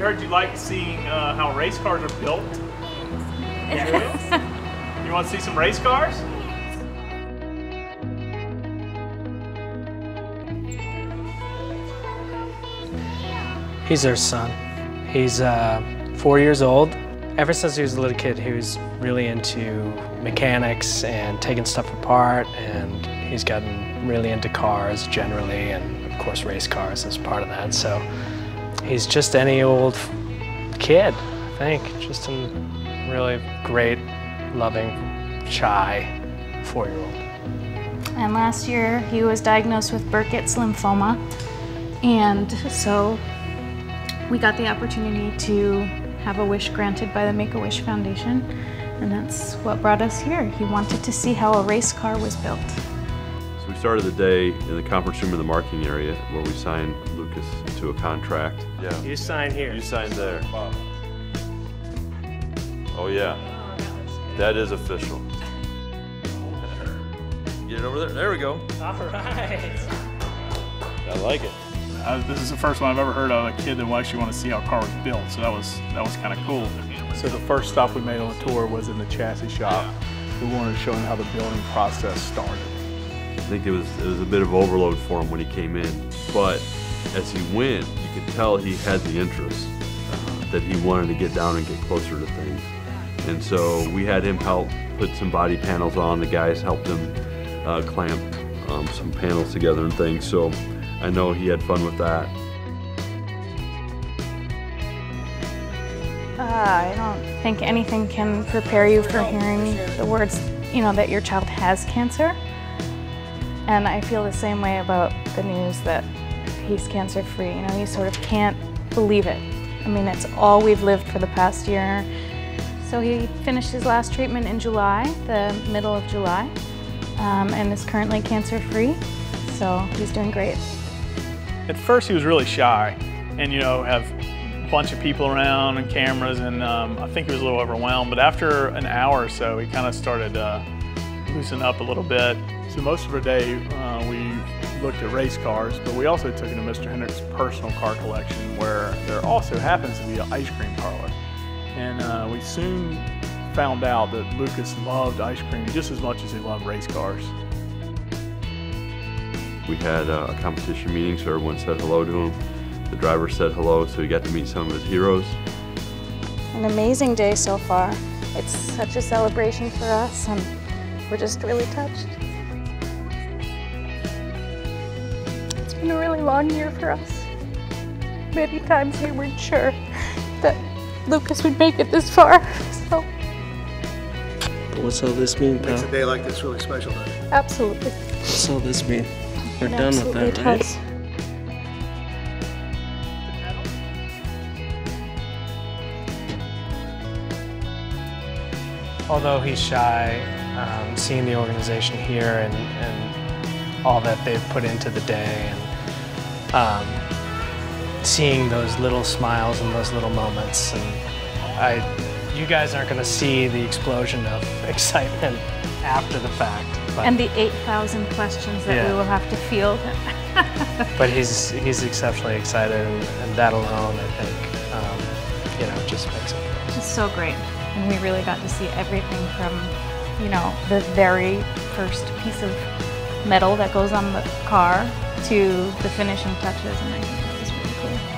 heard you like seeing how race cars are built. You want to see some race cars? He's our son. He's 4 years old. Ever since he was a little kid, he was really into mechanics and taking stuff apart, and he's gotten really into cars generally, and of course race cars as part of that. So he's just any old kid, I think. Just a really great, loving, shy 4-year-old. And last year he was diagnosed with Burkitt's lymphoma, and so we got the opportunity to have a wish granted by the Make-A-Wish Foundation, and that's what brought us here. He wanted to see how a race car was built. So we started the day in the conference room in the marking area where we signed Lucas to a contract. Yeah. You sign here. You signed there. Oh yeah, that is official. Get it over there. There we go. All right. I like it. This is the first one I've ever heard of a kid that will actually want to see how a car was built, so that was kind of cool. So the first stop we made on the tour was in the chassis shop. We wanted to show him how the building process started. I think it was a bit of overload for him when he came in, but as he went, you could tell he had the interest, that he wanted to get down and get closer to things. And so we had him help put some body panels on. The guys helped him clamp some panels together and things. So I know he had fun with that. I don't think anything can prepare you for hearing the words, that your child has cancer. And I feel the same way about the news that he's cancer-free. You sort of can't believe it. I mean, it's all we've lived for the past year. So he finished his last treatment in July, the middle of July, and is currently cancer-free. So he's doing great. At first he was really shy and, have a bunch of people around and cameras, and I think he was a little overwhelmed, but after an hour or so he kind of started loosening up a little bit. So most of our day we looked at race cars, but we also took him to Mr. Hendrick's personal car collection, where there also happens to be an ice cream parlor. And we soon found out that Lucas loved ice cream just as much as he loved race cars. We had a competition meeting, so everyone said hello to him. The driver said hello, so he got to meet some of his heroes. An amazing day so far. It's such a celebration for us, and we're just really touched. It's been a really long year for us. Many times we weren't sure that Lucas would make it this far, so. But what's all this mean, pal? Makes a day like this really special, doesn't it? Absolutely. What's all this mean? We're It done with that, right? does. Although he's shy, seeing the organization here and all that they've put into the day, and seeing those little smiles and those little moments, and you guys aren't going to see the explosion of excitement after the fact. But, And the 8,000 questions that we will have to field. but he's exceptionally excited, and that alone, I think, just makes it. It's so great. And we really got to see everything from, the very first piece of metal that goes on the car to the finishing touches, and I think that was really cool.